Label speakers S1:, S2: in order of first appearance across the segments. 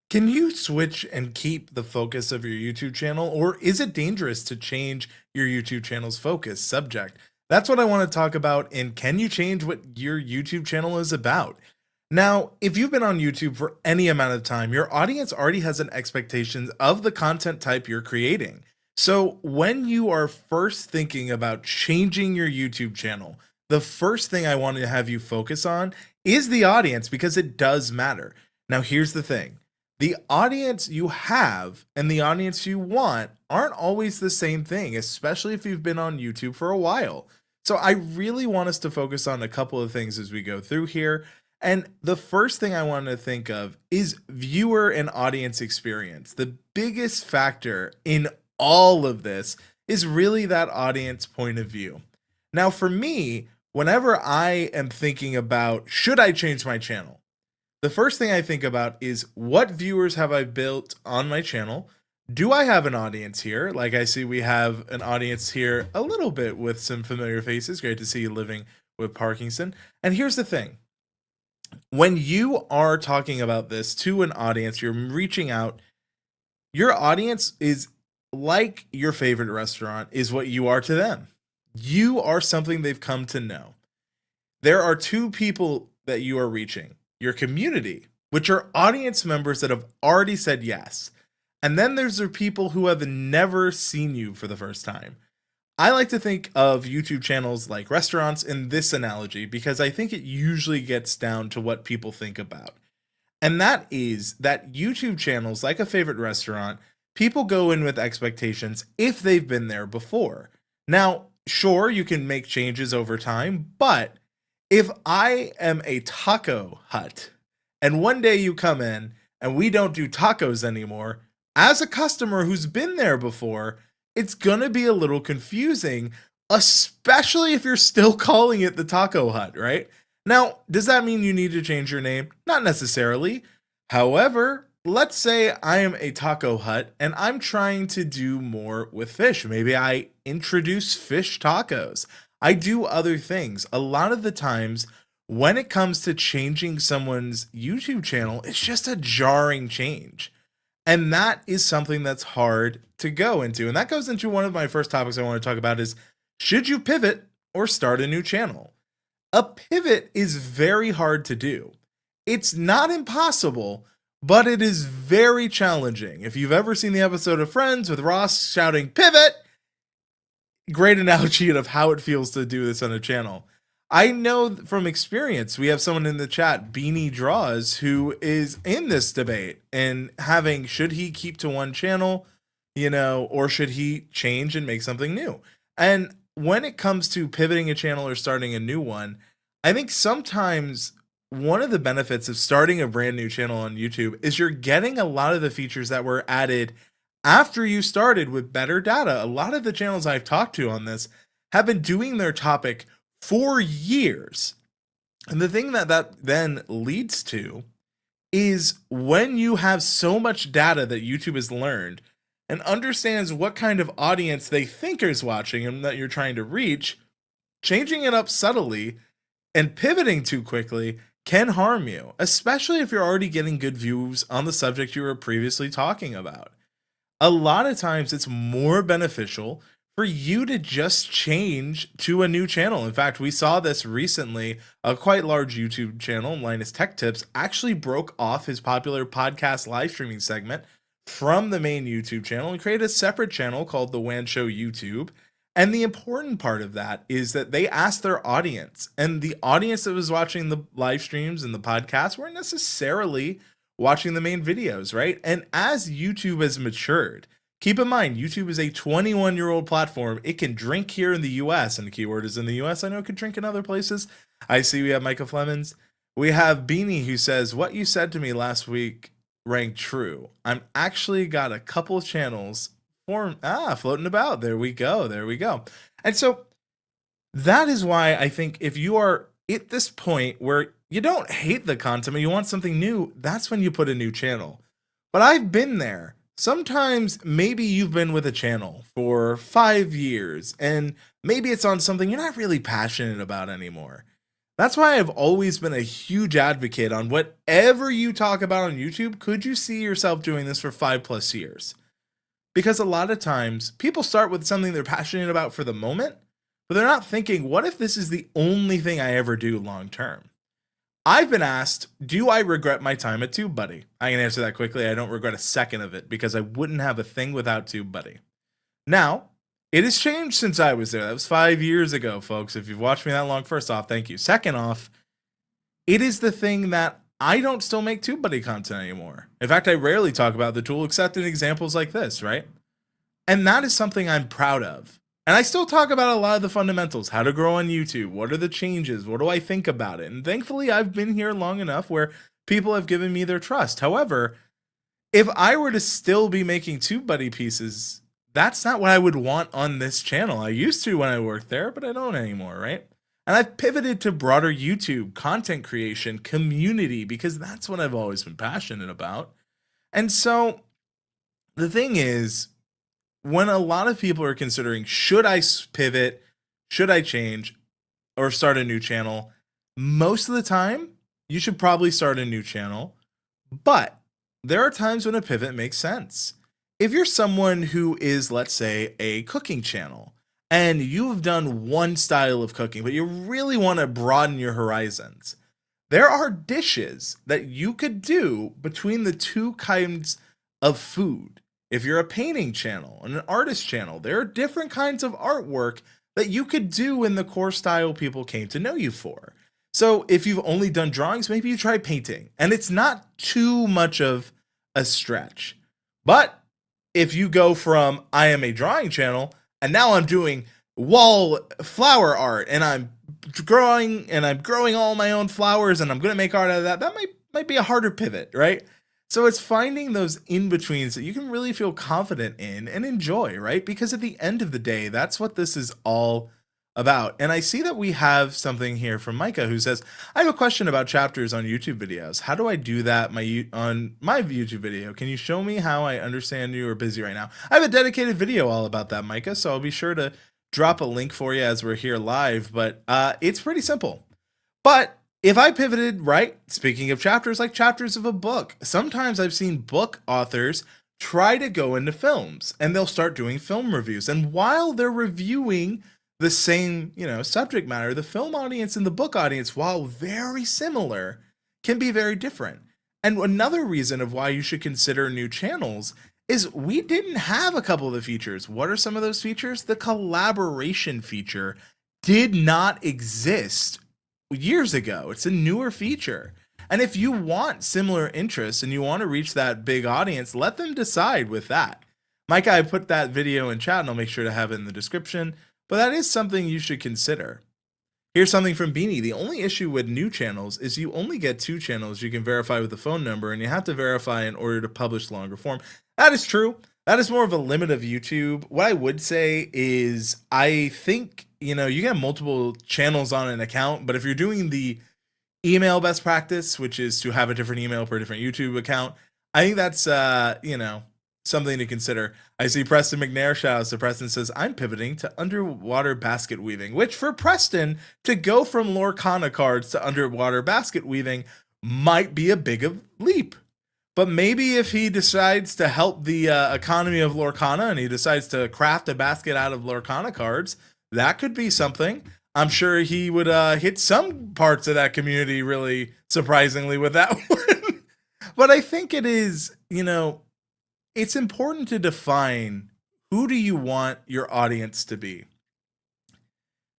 S1: Can you switch and keep the focus of your YouTube channel, or is it dangerous to change your YouTube channel's focus subject? That's what I want to talk about. And can you change what your YouTube channel is about? Now, if you've been on YouTube for any amount of time, your audience already has an expectation of the content type you're creating. So when you are first thinking about changing your YouTube channel, the first thing I want to have you focus on is the audience because it does matter. Now, here's the thing. The audience you have and the audience you want aren't always the same thing, especially if you've been on YouTube for a while. So I really want us to focus on a couple of things as we go through here. And the first thing I want to think of is viewer and audience experience. The biggest factor in all of this is really that audience point of view. Now, for me, whenever I am thinking about should I change my channel, the first thing I think about is what viewers have I built on my channel? Do I have an audience here? Like I see we have an audience here a little bit with some familiar faces. Great to see you living with Parkinson. And here's the thing. When you are talking about this to an audience, you're reaching out, your audience is like your favorite restaurant is what you are to them. You are something they've come to know. There are two people that you are reaching: your community, which are audience members that have already said yes. And then there's the people who have never seen you for the first time. I like to think of YouTube channels like restaurants in this analogy because I think it usually gets down to what people think about. And that is that YouTube channels, like a favorite restaurant, people go in with expectations if they've been there before. Now, sure, you can make changes over time, but if I am a taco hut and one day you come in and we don't do tacos anymore, as a customer who's been there before, it's going to be a little confusing, especially if you're still calling it the Taco Hut, right? Now, does that mean you need to change your name? Not necessarily. However, let's say I am a taco hut and I'm trying to do more with fish. Maybe I introduce fish tacos. I do other things. A lot of the times, when it comes to changing someone's YouTube channel, it's just a jarring change. And that is something that's hard to go into. And that goes into one of my first topics I want to talk about is, should you pivot or start a new channel? A pivot is very hard to do. It's not impossible, but it is very challenging. If you've ever seen the episode of Friends with Ross shouting pivot, great analogy of how it feels to do this on a channel. I know from experience, we have someone in the chat, Beanie Draws, who is in this debate and having, should he keep to one channel, or should he change and make something new? And when it comes to pivoting a channel or starting a new one, I think sometimes one of the benefits of starting a brand new channel on YouTube is you're getting a lot of the features that were added after you started with better data. A lot of the channels I've talked to on this have been doing their topic for years. And the thing that then leads to is when you have so much data that YouTube has learned and understands what kind of audience they think is watching and that you're trying to reach, changing it up subtly and pivoting too quickly can harm you, especially if you're already getting good views on the subject you were previously talking about. A lot of times it's more beneficial for you to just change to a new channel. In fact, we saw this recently. A quite large YouTube channel, Linus Tech Tips, actually broke off his popular podcast live streaming segment from the main YouTube channel and created a separate channel called The Wan Show YouTube. And the important part of that is that they asked their audience, and the audience that was watching the live streams and the podcast weren't necessarily watching the main videos, right? And as YouTube has matured, keep in mind, YouTube is a 21-year-old platform. It can drink here in the US, and the keyword is in the US. I know it could drink in other places. I see we have Micah Flemons. We have Beanie who says, what you said to me last week rang true. I'm actually got a couple of channels floating about. There we go. There we go. And so that is why I think if you are at this point where you don't hate the content, but you want something new, that's when you put a new channel. But I've been there. Sometimes maybe you've been with a channel for 5 years and maybe it's on something you're not really passionate about anymore. That's why I've always been a huge advocate on whatever you talk about on YouTube, could you see yourself doing this for 5+ years? Because a lot of times people start with something they're passionate about for the moment, but they're not thinking, what if this is the only thing I ever do long term? I've been asked, do I regret my time at TubeBuddy? I can answer that quickly. I don't regret a second of it because I wouldn't have a thing without TubeBuddy. Now, it has changed since I was there. That was 5 years ago, folks. If you've watched me that long, first off, thank you. Second off, it is the thing that I don't still make TubeBuddy content anymore. In fact, I rarely talk about the tool except in examples like this, right? And that is something I'm proud of. And I still talk about a lot of the fundamentals, how to grow on YouTube, what are the changes, what do I think about it? And thankfully, I've been here long enough where people have given me their trust. However, if I were to still be making TubeBuddy pieces, that's not what I would want on this channel. I used to when I worked there, but I don't anymore, right? And I've pivoted to broader YouTube, content creation, community, because that's what I've always been passionate about. And so the thing is, when a lot of people are considering, should I pivot, should I change, or start a new channel, most of the time, you should probably start a new channel. But there are times when a pivot makes sense. If you're someone who is, let's say, a cooking channel, and you've done one style of cooking, but you really want to broaden your horizons, there are dishes that you could do between the two kinds of food. If you're a painting channel and an artist channel, there are different kinds of artwork that you could do in the core style people came to know you for. So if you've only done drawings, maybe you try painting, and it's not too much of a stretch. But if you go from I am a drawing channel and now I'm doing wall flower art and I'm growing all my own flowers and I'm going to make art out of that, that might be a harder pivot, right? So it's finding those in-betweens that you can really feel confident in and enjoy, right? Because at the end of the day, that's what this is all about. And I see that we have something here from Micah who says, I have a question about chapters on YouTube videos. How do I do that on my YouTube video? Can you show me how? I understand you are busy right now. I have a dedicated video all about that, Micah, so I'll be sure to drop a link for you as we're here live, but it's pretty simple. But if I pivoted, right, speaking of chapters, like chapters of a book, sometimes I've seen book authors try to go into films and they'll start doing film reviews. And while they're reviewing the same, subject matter, the film audience and the book audience, while very similar, can be very different. And another reason of why you should consider new channels is we didn't have a couple of the features. What are some of those features? The collaboration feature did not exist years ago. It's a newer feature. And if you want similar interests and you want to reach that big audience, let them decide with that. Micah, I put that video in chat and I'll make sure to have it in the description, but that is something you should consider. Here's something from Beanie. The only issue with new channels is you only get 2 channels you can verify with the phone number, and you have to verify in order to publish longer form. That is true. That is more of a limit of YouTube. What I would say is I think, you get multiple channels on an account, but if you're doing the email best practice, which is to have a different email per different YouTube account, I think that's, something to consider. I see Preston McNair, shout out to Preston, says, I'm pivoting to underwater basket weaving, which for Preston to go from Lorcana cards to underwater basket weaving might be a big leap. But maybe if he decides to help the economy of Lorcana and he decides to craft a basket out of Lorcana cards, that could be something. I'm sure he would hit some parts of that community really surprisingly with that one. But I think it is, it's important to define who do you want your audience to be.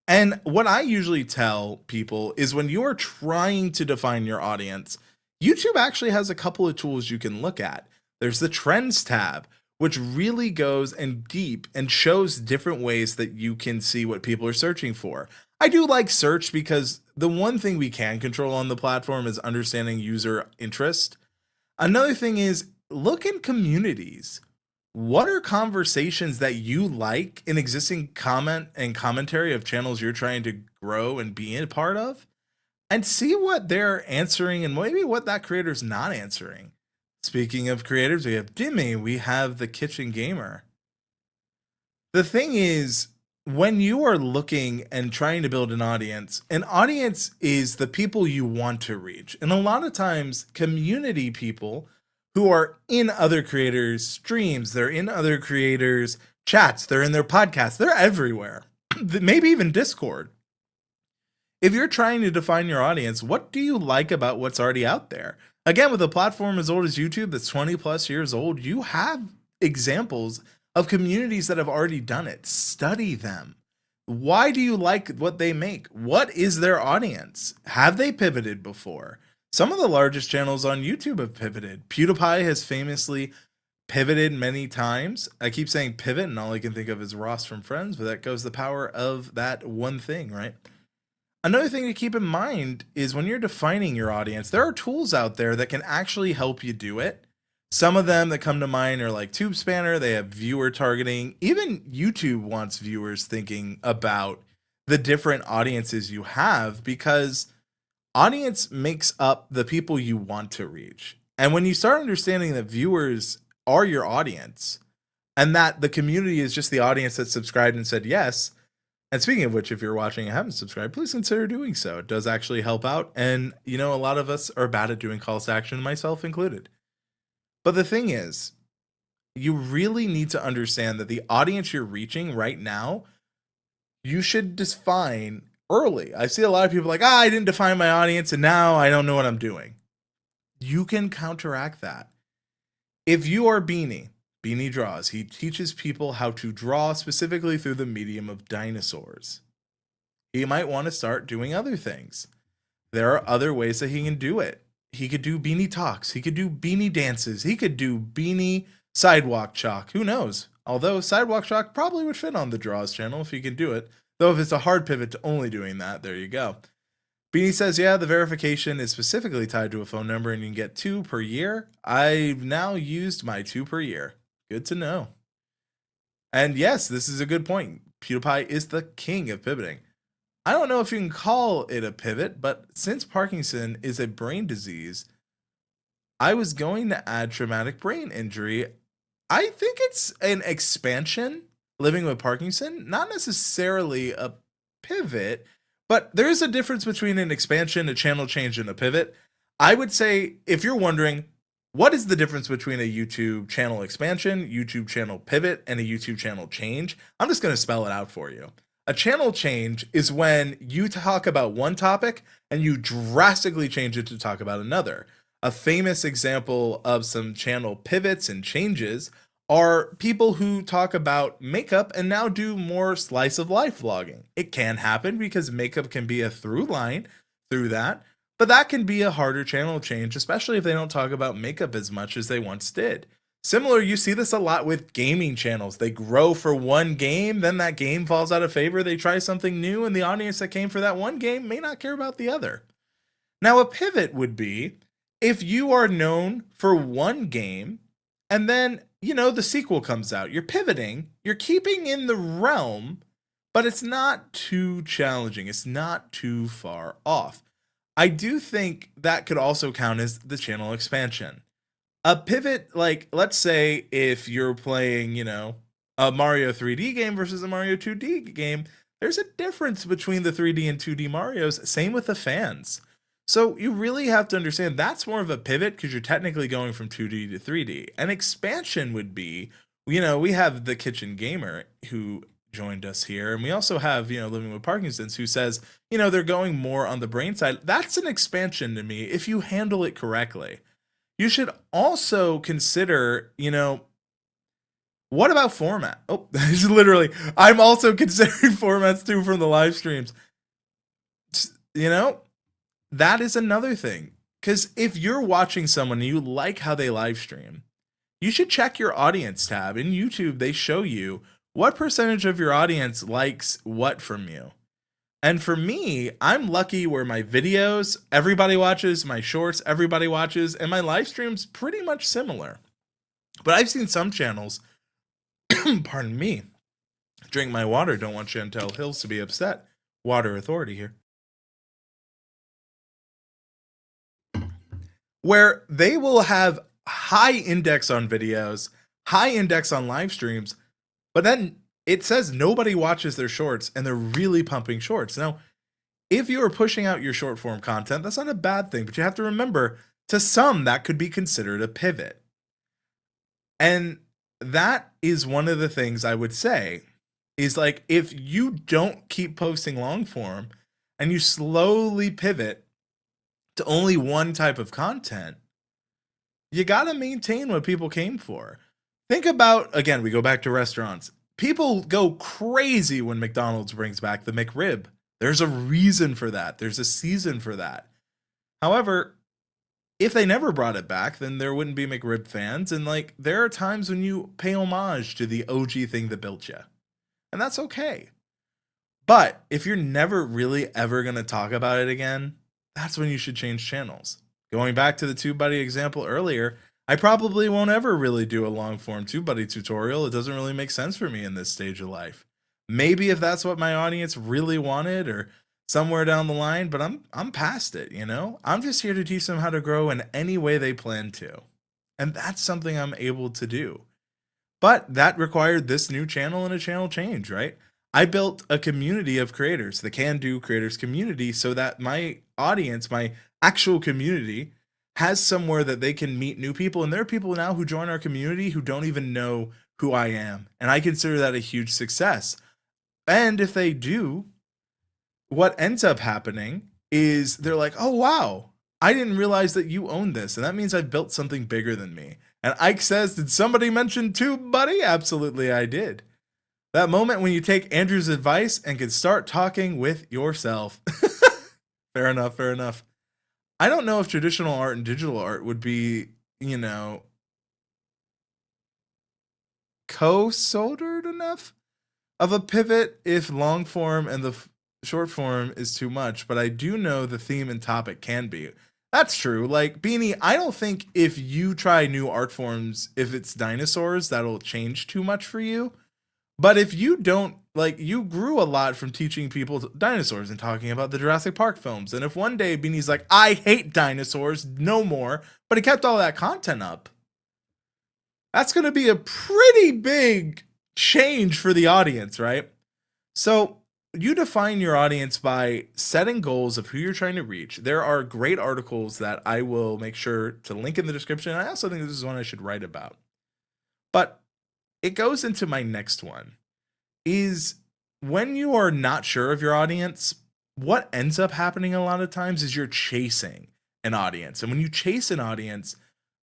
S1: And what I usually tell people is when you're trying to define your audience, YouTube actually has a couple of tools you can look at. There's the Trends tab, which really goes in deep and shows different ways that you can see what people are searching for. I do like search because the one thing we can control on the platform is understanding user interest. Another thing is look in communities. What are conversations that you like in existing comment and commentary of channels you're trying to grow and be a part of? And see what they're answering and maybe what that creator's not answering. Speaking of creators, we have Dimmy, we have the Kitchen Gamer. The thing is, when you are looking and trying to build an audience is the people you want to reach. And a lot of times, community people who are in other creators' streams, they're in other creators' chats, they're in their podcasts, they're everywhere, maybe even Discord. If you're trying to define your audience, what do you like about what's already out there? Again, with a platform as old as YouTube that's 20 plus years old, you have examples of communities that have already done it. Study them. Why do you like what they make? What is their audience? Have they pivoted before? Some of the largest channels on YouTube have pivoted. PewDiePie has famously pivoted many times. I keep saying pivot, and all I can think of is Ross from Friends, but that goes the power of that one thing, right? Another thing to keep in mind is when you're defining your audience, there are tools out there that can actually help you do it. Some of them that come to mind are like TubeSpanner, they have viewer targeting. Even YouTube wants viewers thinking about the different audiences you have, because audience makes up the people you want to reach. And when you start understanding that viewers are your audience and that the community is just the audience that subscribed and said yes. And speaking of which, if you're watching and haven't subscribed, please consider doing so. It does actually help out. And, you know, a lot of us are bad at doing calls to action, myself included. But the thing is, you really need to understand that the audience you're reaching right now, you should define early. I see a lot of people like, I didn't define my audience and now I don't know what I'm doing. You can counteract that. If you are Beanie Draws, he teaches people how to draw specifically through the medium of dinosaurs. He might want to start doing other things. There are other ways that he can do it. He could do Beanie Talks. He could do Beanie Dances. He could do Beanie Sidewalk Chalk. Who knows? Although Sidewalk Chalk probably would fit on the Draws channel if he can do it. Though if it's a hard pivot to only doing that, there you go. Beanie says, yeah, the verification is specifically tied to a phone number and you can get 2 per year. I've now used my 2 per year. Good to know. And yes, this is a good point. PewDiePie is the king of pivoting. I don't know if you can call it a pivot, but since Parkinson is a brain disease, I was going to add traumatic brain injury. I think it's an expansion, living with Parkinson, not necessarily a pivot, but there is a difference between an expansion, a channel change, and a pivot. I would say, if you're wondering, what is the difference between a YouTube channel expansion, YouTube channel pivot, and a YouTube channel change? I'm just going to spell it out for you. A channel change is when you talk about one topic and you drastically change it to talk about another. A famous example of some channel pivots and changes are people who talk about makeup and now do more slice of life vlogging. It can happen because makeup can be a through line through that, but that can be a harder channel change, especially if they don't talk about makeup as much as they once did. Similar, you see this a lot with gaming channels. They grow for one game, then that game falls out of favor, they try something new, and the audience that came for that one game may not care about the other. Now, a pivot would be if you are known for one game, and then, you know, the sequel comes out. You're pivoting, you're keeping in the realm, but it's not too challenging. It's not too far off. I do think that could also count as the channel expansion. A pivot, like, let's say if you're playing, you know, a Mario 3D game versus a Mario 2D game, there's a difference between the 3D and 2D Marios. Same with the fans. So you really have to understand that's more of a pivot because you're technically going from 2D to 3D. An expansion would be, you know, we have the Kitchen Gamer who joined us here, and we also have, you know, Living with Parkinson's, who says, you know, they're going more on the brain side. That's an expansion to me if you handle it correctly. You should also consider, you know, what about format? Oh, literally, I'm also considering formats too from the live streams. You know, that is another thing. Because if you're watching someone and you like how they live stream, you should check your audience tab. In YouTube, they show you what percentage of your audience likes what from you. And for me, I'm lucky where my videos, everybody watches, my shorts, everybody watches, and my live streams pretty much similar. But I've seen some channels, pardon me, drink my water, don't want Chantel Hills to be upset. Water authority here. Where they will have high index on videos, high index on live streams, but then it says nobody watches their shorts and they're really pumping shorts. Now, if you are pushing out your short form content, that's not a bad thing, but you have to remember to some that could be considered a pivot. And that is one of the things I would say is like if you don't keep posting long form and you slowly pivot to only one type of content, you got to maintain what people came for. Think about, again, we go back to restaurants. People go crazy when McDonald's brings back the McRib. There's a reason for that. There's a season for that. However, if they never brought it back, then there wouldn't be McRib fans. And like, there are times when you pay homage to the OG thing that built you. And that's okay. But if you're never really ever going to talk about it again, that's when you should change channels. Going back to the TubeBuddy example earlier, I probably won't ever really do a long form TubeBuddy tutorial. It doesn't really make sense for me in this stage of life. Maybe if that's what my audience really wanted or somewhere down the line, but I'm past it, you know? I'm just here to teach them how to grow in any way they plan to. And that's something I'm able to do. But that required this new channel and a channel change, right? I built a community of creators, the Can Do Creators community, so that my audience, my actual community, has somewhere that they can meet new people. And there are people now who join our community who don't even know who I am. And I consider that a huge success. And if they do, what ends up happening is they're like, oh, wow, I didn't realize that you own this. And that means I've built something bigger than me. And Ike says, did somebody mention TubeBuddy? Absolutely, I did. That moment when you take Andrew's advice and can start talking with yourself. Fair enough, fair enough. I don't know if traditional art and digital art would be, you know, co-soldered enough of a pivot if long form and the short form is too much, but I do know the theme and topic can be. That's true. Like Beanie, I don't think if you try new art forms, if it's dinosaurs, that'll change too much for you. But if you don't, like, you grew a lot from teaching people dinosaurs and talking about the Jurassic Park films. And if one day Beanie's like, I hate dinosaurs, no more, but he kept all that content up, that's going to be a pretty big change for the audience, right? So you define your audience by setting goals of who you're trying to reach. There are great articles that I will make sure to link in the description. I also think this is one I should write about. But it goes into my next one, is when you are not sure of your audience, what ends up happening a lot of times is you're chasing an audience. And when you chase an audience,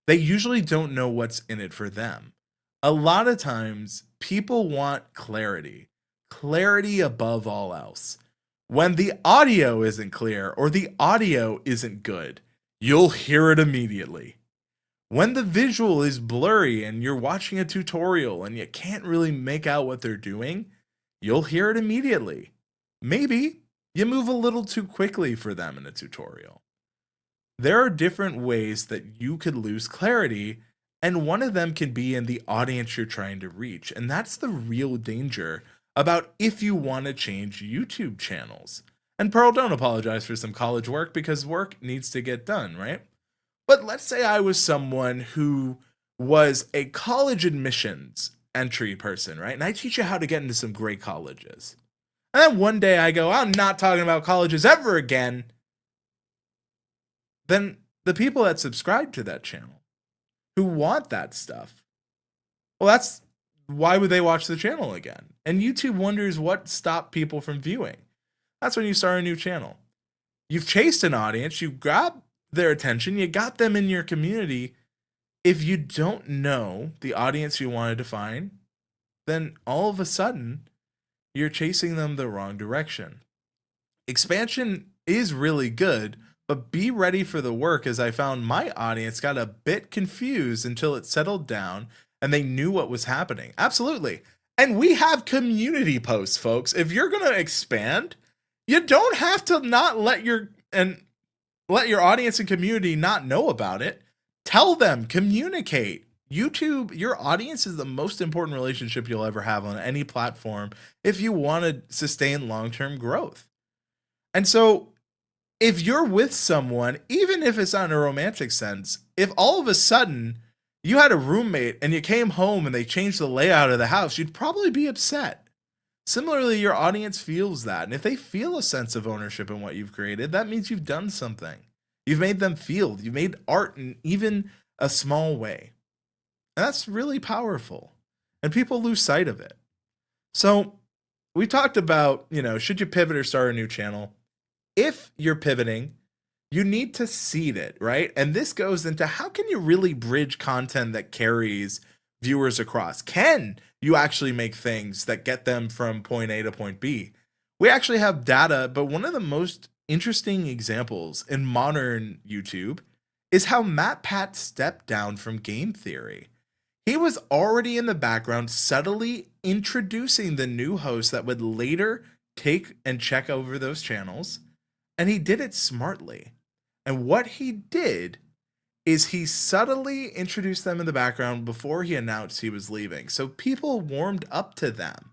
S1: they usually don't know what's in it for them. A lot of times people want clarity above all else. When the audio isn't clear or the audio isn't good, you'll hear it immediately. When the visual is blurry and you're watching a tutorial and you can't really make out what they're doing, you'll hear it immediately. Maybe you move a little too quickly for them in a tutorial. There are different ways that you could lose clarity, and one of them can be in the audience you're trying to reach. And that's the real danger about if you want to change YouTube channels. And Pearl, don't apologize for some college work because work needs to get done, right? But let's say I was someone who was a college admissions entry person, right? And I teach you how to get into some great colleges. And then one day I go, I'm not talking about colleges ever again. Then the people that subscribe to that channel, who want that stuff, well, that's why would they watch the channel again? And YouTube wonders what stopped people from viewing. That's when you start a new channel. You've chased an audience, you grabbed their attention, you got them in your community. If you don't know the audience you want to define, then all of a sudden you're chasing them the wrong direction. Expansion is really good, but be ready for the work, as I found my audience got a bit confused until it settled down and they knew what was happening. Absolutely. And we have community posts, folks. If you're going to expand, you don't have to not let your audience and community not know about it. Tell them, communicate. YouTube, your audience is the most important relationship you'll ever have on any platform if you want to sustain long-term growth. And so if you're with someone, even if it's not in a romantic sense, if all of a sudden you had a roommate and you came home and they changed the layout of the house, you'd probably be upset. Similarly, your audience feels that. And if they feel a sense of ownership in what you've created, that means you've done something. You've made them feel, you've made art in even a small way. And that's really powerful. And people lose sight of it. So we talked about, should you pivot or start a new channel? If you're pivoting, you need to seed it, right? And this goes into how can you really bridge content that carries viewers across? Can you actually make things that get them from point A to point B? We actually have data, but one of the most interesting examples in modern YouTube is how Matt Pat stepped down from game theory. He was already in the background subtly introducing the new host that would later take and check over those channels, and he did it smartly. And what he did is he subtly introduced them in the background before he announced he was leaving. So people warmed up to them.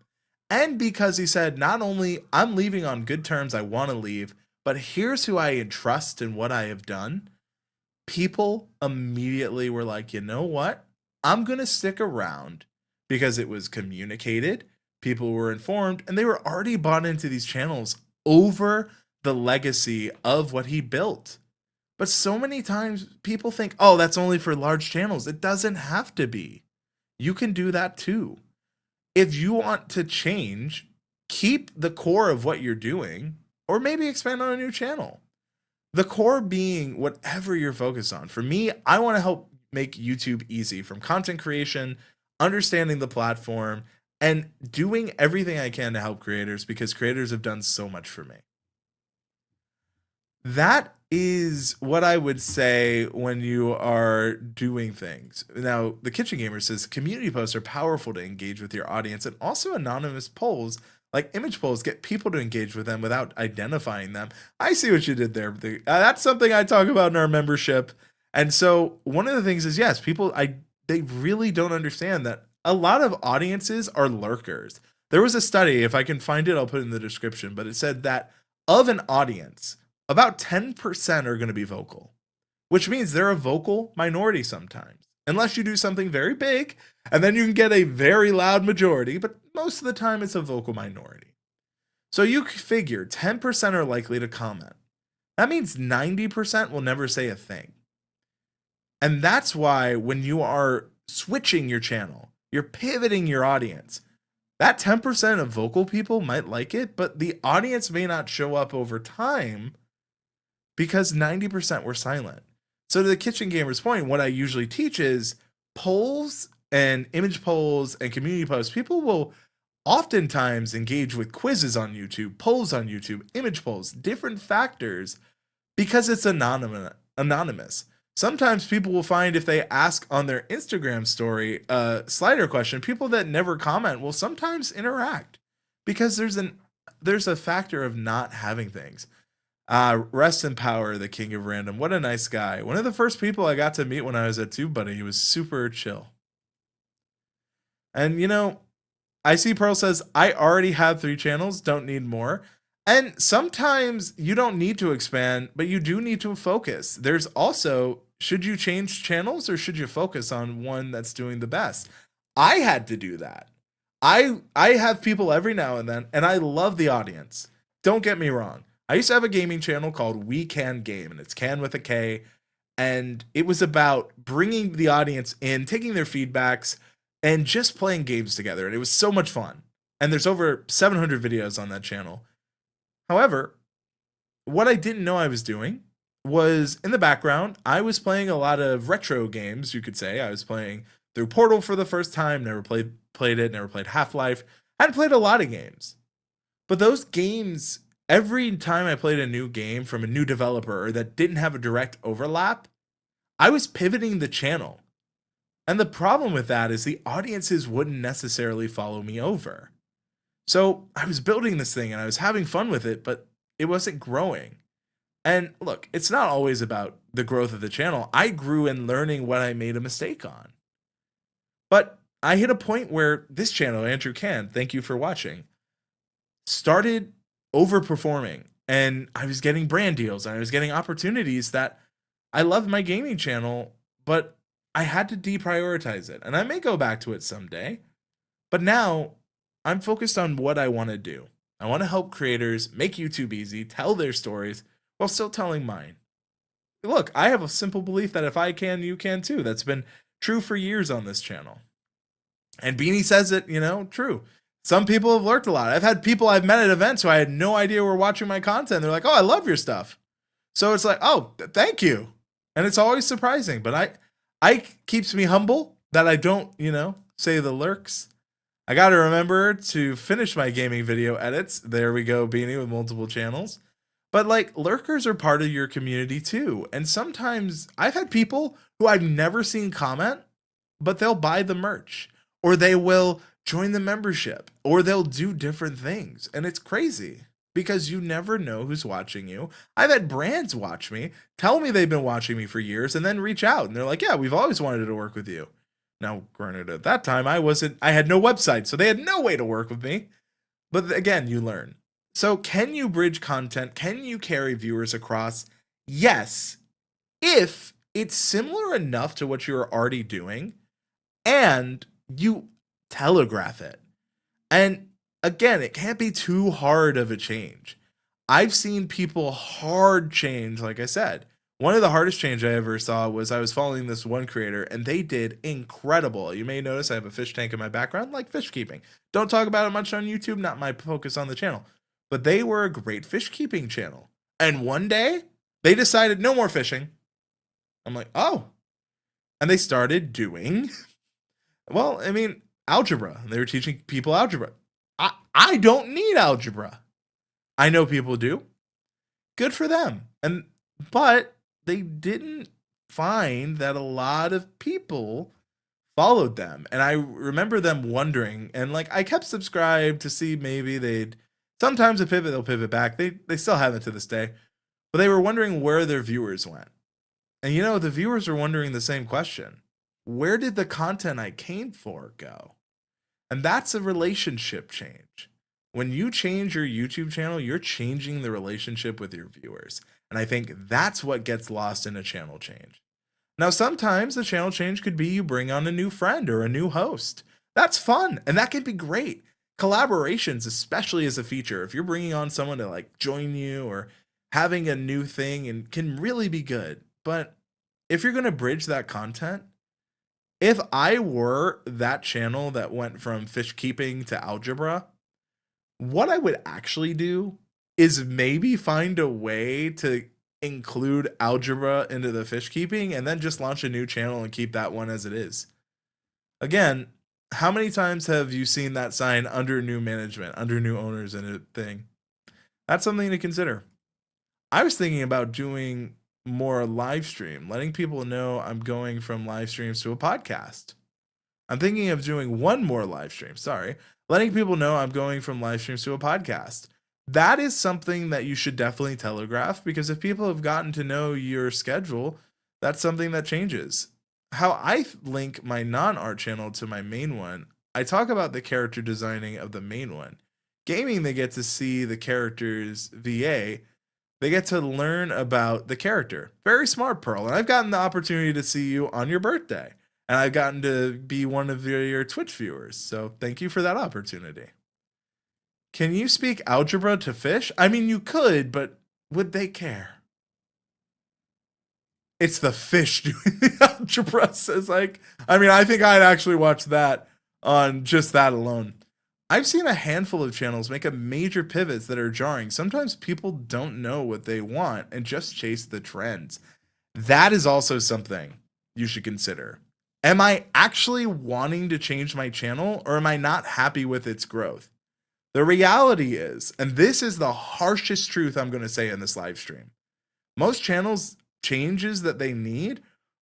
S1: And because he said, not only I'm leaving on good terms, I want to leave, but here's who I entrust and what I have done, people immediately were like, you know what? I'm going to stick around because it was communicated, people were informed, and they were already bought into these channels over the legacy of what he built. But so many times people think, oh, that's only for large channels. It doesn't have to be. You can do that too. If you want to change, keep the core of what you're doing, or maybe expand on a new channel. The core being whatever you're focused on. For me, I want to help make YouTube easy, from content creation, understanding the platform, and doing everything I can to help creators, because creators have done so much for me. That is what I would say when you are doing things. Now, the Kitchen Gamer says community posts are powerful to engage with your audience, and also anonymous polls like image polls get people to engage with them without identifying them. I see what you did there. That's something I talk about in our membership. And so one of the things is, yes, they really don't understand that a lot of audiences are lurkers. There was a study, if I can find it, I'll put it in the description, but it said that of an audience, about 10% are going to be vocal, which means they're a vocal minority sometimes, unless you do something very big, and then you can get a very loud majority, but most of the time it's a vocal minority. So you figure 10% are likely to comment. That means 90% will never say a thing. And that's why when you are switching your channel, you're pivoting your audience, that 10% of vocal people might like it, but the audience may not show up over time because 90% were silent. So to the Kitchen Gamer's point, what I usually teach is polls and image polls and community posts. People will oftentimes engage with quizzes on YouTube, polls on YouTube, image polls, different factors, because it's anonymous. Sometimes people will find if they ask on their Instagram story a slider question, people that never comment will sometimes interact because there's a factor of not having things. Rest in power, the king of random. What a nice guy. One of the first people I got to meet when I was at TubeBuddy. He was super chill. And I see Pearl says, I already have 3 channels, don't need more. And sometimes you don't need to expand, but you do need to focus. There's also, should you change channels or should you focus on one that's doing the best? I had to do that. I have people every now and then, and I love the audience. Don't get me wrong. I used to have a gaming channel called We Can Game, and it's Can with a K. And it was about bringing the audience in, taking their feedbacks, and just playing games together. And it was so much fun. And there's over 700 videos on that channel. However, what I didn't know I was doing was, in the background, I was playing a lot of retro games, you could say. I was playing through Portal for the first time, never played it, never played Half-Life. I hadn't played a lot of games. But those games, every time I played a new game from a new developer or that didn't have a direct overlap, I was pivoting the channel. And the problem with that is the audiences wouldn't necessarily follow me over. So I was building this thing and I was having fun with it, but it wasn't growing. And look, it's not always about the growth of the channel. I grew in learning what I made a mistake on. But I hit a point where this channel, Andrew Can, thank you for watching, started overperforming. And I was getting brand deals and I was getting opportunities that I loved my gaming channel, but I had to deprioritize it. And I may go back to it someday. But now I'm focused on what I want to do. I want to help creators make YouTube easy, tell their stories while still telling mine. Look, I have a simple belief that if I can, you can too. That's been true for years on this channel. And Beanie says it, true. Some people have lurked a lot. I've had people I've met at events who I had no idea were watching my content. They're like, "Oh, I love your stuff." So it's like, "Oh, thank you." And it's always surprising, but I keeps me humble that I don't, say the lurks. I got to remember to finish my gaming video edits. There we go, Beanie with multiple channels. But like lurkers are part of your community too. And sometimes I've had people who I've never seen comment, but they'll buy the merch or they will join the membership or they'll do different things. And it's crazy because you never know who's watching you. I've had brands watch me, tell me they've been watching me for years and then reach out and they're like, "Yeah, we've always wanted to work with you." Now, granted, at that time, I had no website, so they had no way to work with me. But again, you learn. So can you bridge content? Can you carry viewers across? Yes, if it's similar enough to what you're already doing and you telegraph it. And again, it can't be too hard of a change. I've seen people hard change, like I said. One of the hardest change I ever saw was I was following this one creator and they did incredible. You may notice I have a fish tank in my background, like fish keeping. Don't talk about it much on YouTube, not my focus on the channel. But they were a great fish keeping channel. And one day they decided no more fishing. I'm like, "Oh." And they started doing, well, algebra. They were teaching people algebra. I don't need algebra. I know people do. Good for them. But they didn't find that a lot of people followed them. And I remember them wondering, and like I kept subscribed to see maybe sometimes they'll pivot back. They still haven't to this day. But they were wondering where their viewers went. And the viewers were wondering the same question. Where did the content I came for go? And that's a relationship change. When you change your YouTube channel, you're changing the relationship with your viewers. And I think that's what gets lost in a channel change. Now, sometimes the channel change could be you bring on a new friend or a new host. That's fun, and that can be great. Collaborations, especially as a feature, if you're bringing on someone to like join you or having a new thing and can really be good. But if you're going to bridge that content, if I were that channel that went from fish keeping to algebra, what I would actually do is maybe find a way to include algebra into the fish keeping and then just launch a new channel and keep that one as it is. Again, how many times have you seen that sign under new management, under new owners and a thing? That's something to consider. I was thinking about doing more live stream, letting people know I'm going from live streams to a podcast. I'm thinking of doing one more live stream, letting people know I'm going from live streams to a podcast. That is something that you should definitely telegraph because if people have gotten to know your schedule, that's something that changes. How I link my non-art channel to my main one, I talk about the character designing of the main one. Gaming, they get to see the character's VA. They get to learn about the character. Very smart, Pearl. And I've gotten the opportunity to see you on your birthday. And I've gotten to be one of your Twitch viewers. So thank you for that opportunity. Can you speak algebra to fish? I mean, you could, but would they care? It's the fish doing the algebra. Says I think I'd actually watch that on just that alone. I've seen a handful of channels make a major pivots that are jarring. Sometimes people don't know what they want and just chase the trends. That is also something you should consider. Am I actually wanting to change my channel or am I not happy with its growth? The reality is, and this is the harshest truth I'm going to say in this live stream, most channels changes that they need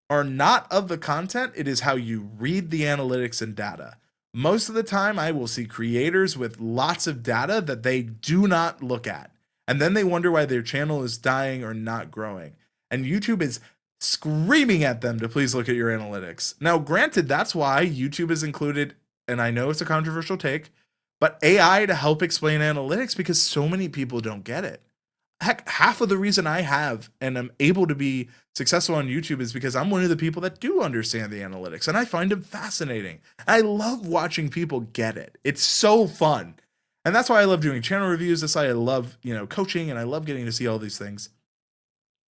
S1: are not of the content. It is how you read the analytics and data. Most of the time, I will see creators with lots of data that they do not look at. And then they wonder why their channel is dying or not growing. And YouTube is screaming at them to please look at your analytics. Now, granted, that's why YouTube is included, and I know it's a controversial take, but AI to help explain analytics because so many people don't get it. Heck, half of the reason I have and I'm able to be successful on YouTube is because I'm one of the people that do understand the analytics and I find them fascinating. I love watching people get it. It's so fun. And that's why I love doing channel reviews. That's why I love, coaching and I love getting to see all these things.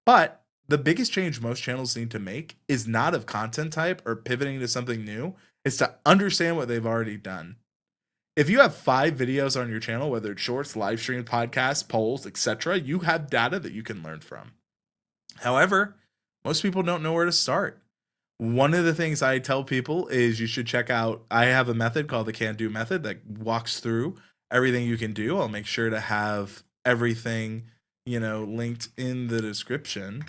S1: But the biggest change most channels need to make is not of content type or pivoting to something new. It's to understand what they've already done. If you have 5 videos on your channel, whether it's shorts, live stream, podcasts, polls, etc., you have data that you can learn from. However, most people don't know where to start. One of the things I tell people is you should check out, I have a method called the can do method that walks through everything you can do. I'll make sure to have everything, linked in the description.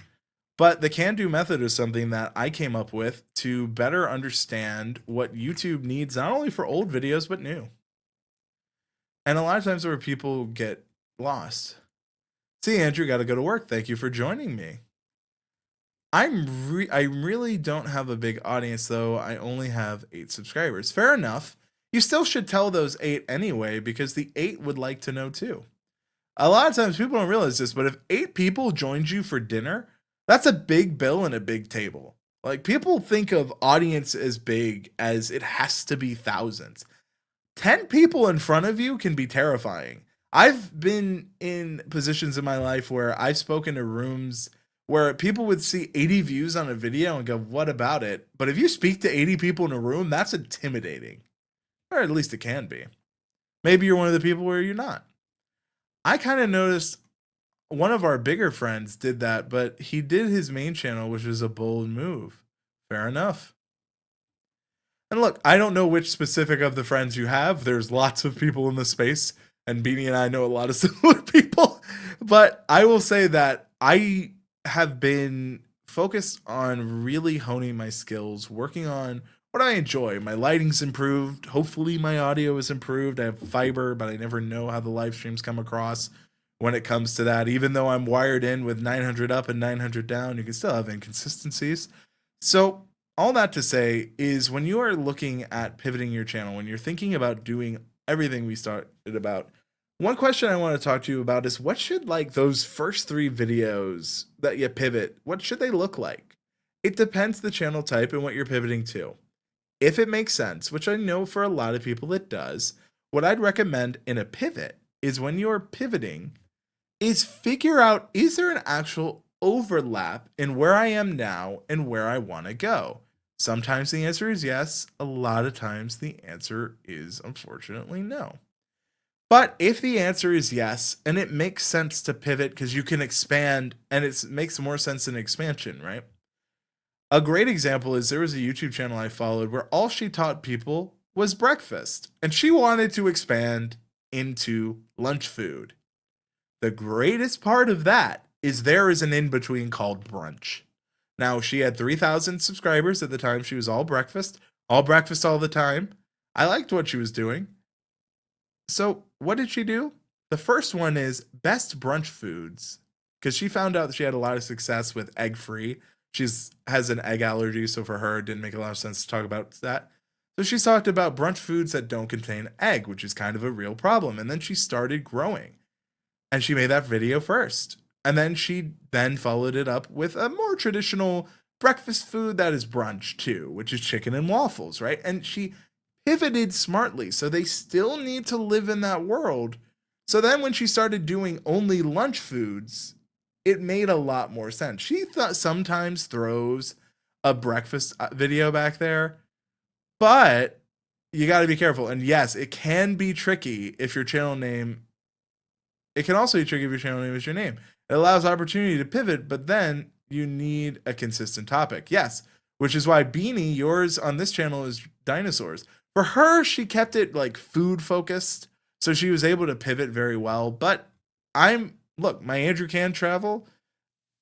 S1: But the can do method is something that I came up with to better understand what YouTube needs, not only for old videos, but new. And a lot of times where people get lost. See, Andrew, got to go to work. Thank you for joining me. I really don't have a big audience, though. I only have 8 subscribers. Fair enough. You still should tell those 8 anyway, because the 8 would like to know too. A lot of times people don't realize this, but if 8 people joined you for dinner, that's a big bill and a big table. Like, people think of audience as big as it has to be thousands. 10 people in front of you can be terrifying. I've been in positions in my life where I've spoken to rooms where people would see 80 views on a video and go, what about it? But if you speak to 80 people in a room, that's intimidating. Or at least it can be. Maybe you're one of the people where you're not. I kind of noticed one of our bigger friends did that, but he did his main channel, which was a bold move. Fair enough. And look, I don't know which specific of the friends you have. There's lots of people in the space, and Beanie and I know a lot of similar people. But I will say that I have been focused on really honing my skills, working on what I enjoy. My lighting's improved. Hopefully my audio is improved. I have fiber, but I never know how the live streams come across when it comes to that. Even though I'm wired in with 900 up and 900 down, you can still have inconsistencies. So all that to say is, when you are looking at pivoting your channel, when you're thinking about doing everything we started about, one question I want to talk to you about is, what should, like, those first 3 videos that you pivot, what should they look like? It depends the channel type and what you're pivoting to. If it makes sense, which I know for a lot of people it does, what I'd recommend in a pivot is, when you're pivoting, is figure out, is there an actual overlap in where I am now and where I want to go? Sometimes the answer is yes. A lot of times the answer is unfortunately no. But if the answer is yes, and it makes sense to pivot because you can expand, and it makes more sense in expansion, right? A great example is, there was a YouTube channel I followed where all she taught people was breakfast, and she wanted to expand into lunch food. The greatest part of that is there is an in-between called brunch. Now, she had 3,000 subscribers at the time. She was all breakfast all the time. I liked what she was doing. So what did she do? The first one is best brunch foods, because she found out that she had a lot of success with egg-free. She has an egg allergy, so for her, it didn't make a lot of sense to talk about that. So she talked about brunch foods that don't contain egg, which is kind of a real problem. And then she started growing. And she made that video first. And then she followed it up with a more traditional breakfast food that is brunch too, which is chicken and waffles, right? And she pivoted smartly. So they still need to live in that world. So then when she started doing only lunch foods, it made a lot more sense. She sometimes throws a breakfast video back there, but you got to be careful. And yes, it can be tricky if your channel name, it can also be tricky if your channel name is your name. It allows opportunity to pivot, but then you need a consistent topic. Yes, which is why Beanie, yours on this channel is dinosaurs. For her, she kept it like food focused, so she was able to pivot very well. But look, my Andrew Can Travel,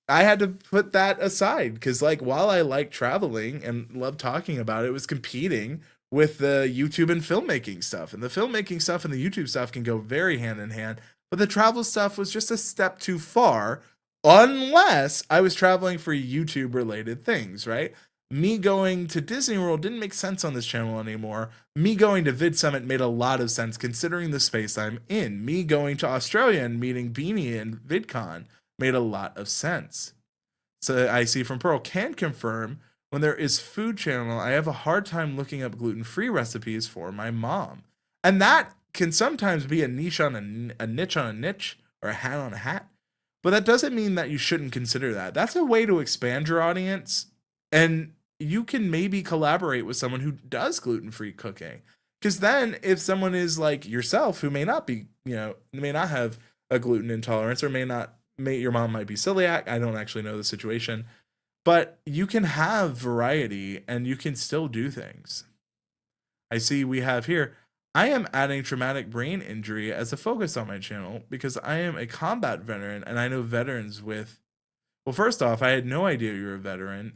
S1: I had to put that aside because, like, while I like traveling and love talking about it, it was competing with the YouTube and filmmaking stuff. And the filmmaking stuff and the YouTube stuff can go very hand in hand. But the travel stuff was just a step too far, unless I was traveling for YouTube related things, right? Me going to Disney World didn't make sense on this channel anymore. Me going to Vid Summit made a lot of sense considering the space I'm in. Me going to Australia and meeting Beanie and VidCon made a lot of sense. So I see from Pearl can confirm when there is food channel, I have a hard time looking up gluten-free recipes for my mom. And that can sometimes be a niche on a niche on a niche or a hat on a hat. But that doesn't mean that you shouldn't consider that. That's a way to expand your audience, and you can maybe collaborate with someone who does gluten-free cooking. Because then if someone is like yourself who may not be, may not have a gluten intolerance or your mom might be celiac. I don't actually know the situation, but you can have variety and you can still do things. I see we have here, I am adding traumatic brain injury as a focus on my channel because I am a combat veteran and I know veterans with, well, first off, I had no idea you were a veteran.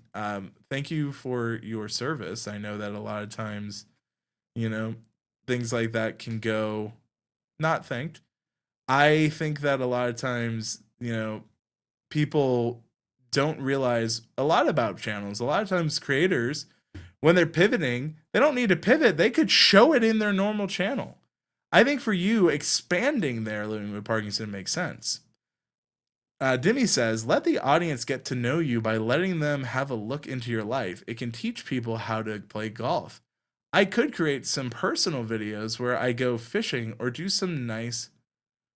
S1: Thank you for your service. I know that a lot of times, things like that can go not thanked. I think that a lot of times, people don't realize a lot about channels. A lot of times creators, when they're pivoting, they don't need to pivot. They could show it in their normal channel. I think for you, expanding their living with Parkinson makes sense. Dimmy says, let the audience get to know you by letting them have a look into your life. It can teach people how to play golf. I could create some personal videos where I go fishing or do some nice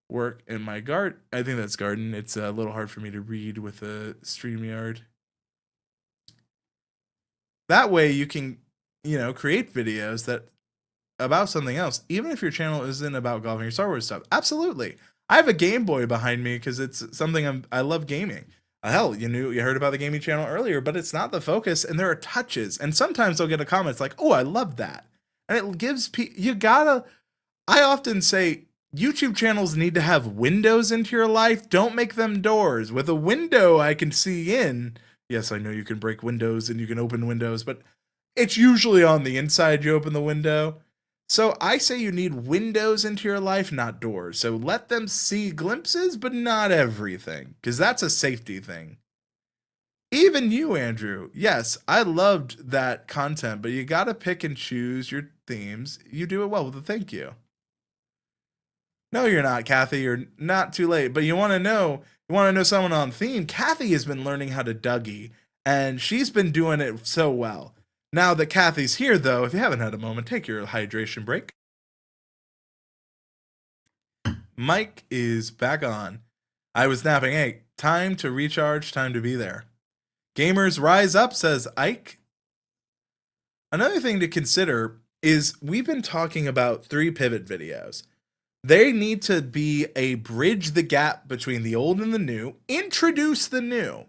S1: work in my garden. I think that's garden. It's a little hard for me to read with a StreamYard. That way you can, create videos that about something else, even if your channel isn't about golfing or Star Wars stuff. Absolutely. I have a Game Boy behind me because it's something I love gaming. Hell, you heard about the gaming channel earlier, but it's not the focus, and there are touches. And sometimes I'll get a comment it's like, "Oh, I love that," and it gives I often say YouTube channels need to have windows into your life. Don't make them doors. With a window I can see in. Yes, I know you can break windows and you can open windows, but it's usually on the inside you open the window. So I say you need windows into your life, not doors. So let them see glimpses, but not everything, because that's a safety thing. Even you, Andrew. Yes, I loved that content, but you got to pick and choose your themes. You do it well with a thank you. No, you're not, Kathy. You're not too late. But you want to know someone on theme. Kathy has been learning how to Dougie, and she's been doing it so well. Now that Kathy's here, though, if you haven't had a moment, take your hydration break. Mike is back on. I was napping. Hey, time to recharge, time to be there. Gamers rise up, says Ike. Another thing to consider is we've been talking about 3 pivot videos. They need to be a bridge the gap between the old and the new, introduce the new.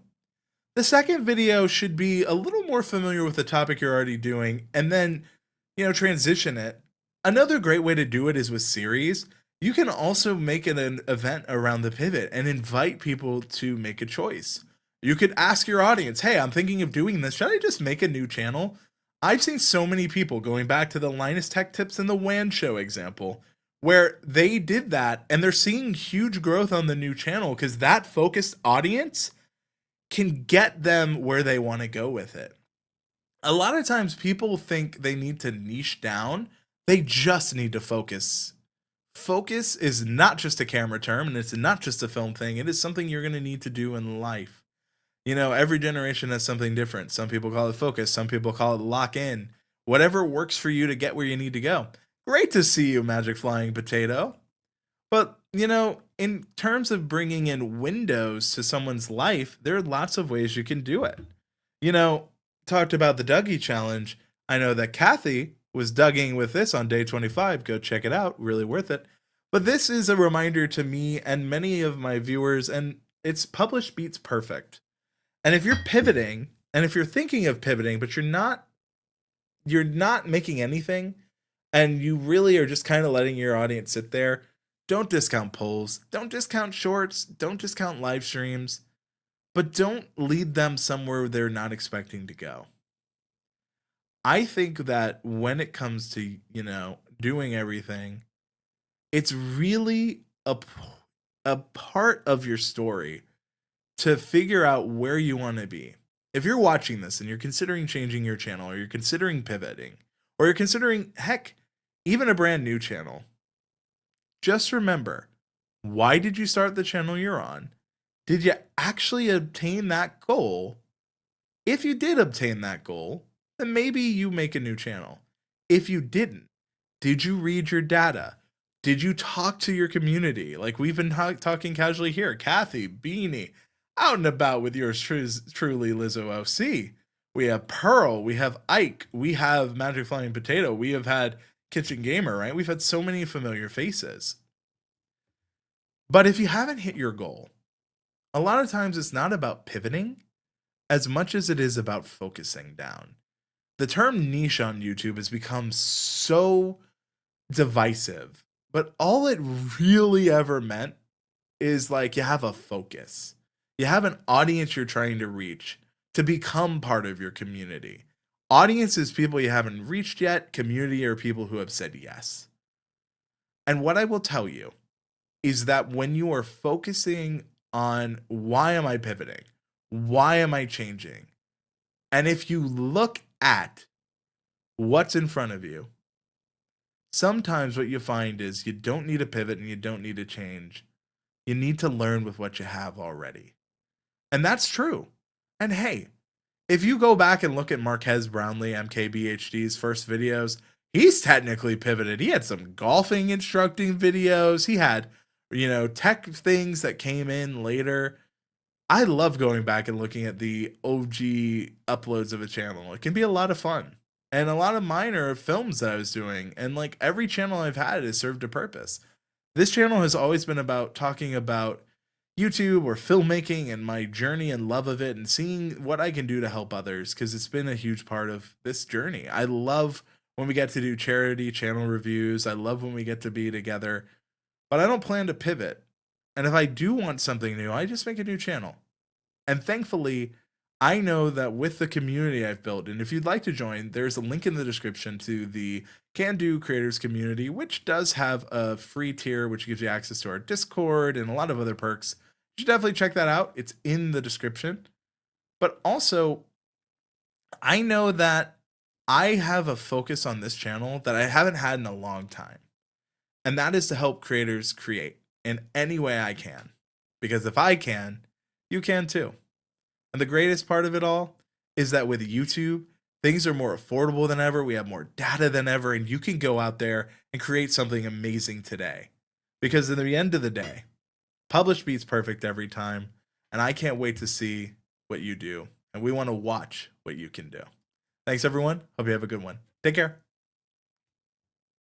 S1: The second video should be a little more familiar with the topic you're already doing, and then, transition it. Another great way to do it is with series. You can also make it an event around the pivot and invite people to make a choice. You could ask your audience, hey, I'm thinking of doing this. Should I just make a new channel? I've seen so many people, going back to the Linus Tech Tips and the WAN Show example, where they did that and they're seeing huge growth on the new channel because that focused audience can get them where they want to go with it. A lot of times people think they need to niche down. They just need to focus. Focus is not just a camera term, and it's not just a film thing. It is something you're going to need to do in life. Every generation has something different. Some people call it focus. Some people call it lock in. Whatever works for you to get where you need to go. Great to see you, Magic Flying Potato. But, in terms of bringing in windows to someone's life, there are lots of ways you can do it. Talked about the Dougie challenge. I know that Kathy was Dugging with this on day 25. Go check it out. Really worth it. But this is a reminder to me and many of my viewers, and it's published beats perfect. And if you're pivoting, and if you're thinking of pivoting, but you're not making anything, and you really are just kind of letting your audience sit there, don't discount polls, don't discount shorts, don't discount live streams, but don't lead them somewhere they're not expecting to go. I think that when it comes to, doing everything, it's really a part of your story to figure out where you want to be. if you're watching this and you're considering changing your channel, or you're considering pivoting, or you're considering, heck, even a brand new channel, just remember, why did you start the channel you're on? Did you actually obtain that goal? If you did obtain that goal, then maybe you make a new channel. If you didn't, did you read your data? Did you talk to your community? Like we've been talking casually here. Kathy, Beanie, out and about with yours truly, Lizzo OC. We have Pearl, we have Ike, we have Magic Flying Potato, we have had Kitchen Gamer, right? We've had so many familiar faces. But if you haven't hit your goal, a lot of times it's not about pivoting as much as it is about focusing down. The term niche on YouTube has become so divisive, but all it really ever meant is like you have a focus. You have an audience you're trying to reach to become part of your community. Audience is people you haven't reached yet, community are people who have said yes. And what I will tell you is that when you are focusing on why am I pivoting? Why am I changing? And if you look at what's in front of you, sometimes what you find is you don't need a pivot and you don't need to change. You need to learn with what you have already. And that's true. And hey, if you go back and look at Marquez Brownlee, MKBHD's first videos, he's technically pivoted. He had some golfing instructing videos. He had, tech things that came in later. I love going back and looking at the OG uploads of a channel. It can be a lot of fun. And a lot of mine are films that I was doing. And like every channel I've had has served a purpose. This channel has always been about talking about YouTube or filmmaking and my journey and love of it and seeing what I can do to help others, because it's been a huge part of this journey. I love when we get to do charity channel reviews. I love when we get to be together, but I don't plan to pivot. And if I do want something new, I just make a new channel. And thankfully, I know that with the community I've built, and if you'd like to join, there's a link in the description to the Can Do Creators community, which does have a free tier, which gives you access to our Discord and a lot of other perks. You should definitely check that out. It's in the description. But also, I know that I have a focus on this channel that I haven't had in a long time. And that is to help creators create in any way I can. Because if I can, you can too. And the greatest part of it all is that with YouTube, things are more affordable than ever. We have more data than ever, and you can go out there and create something amazing today. Because in the end of the day, publish beats perfect every time. And I can't wait to see what you do. And we want to watch what you can do. Thanks, everyone. Hope you have a good one. Take care.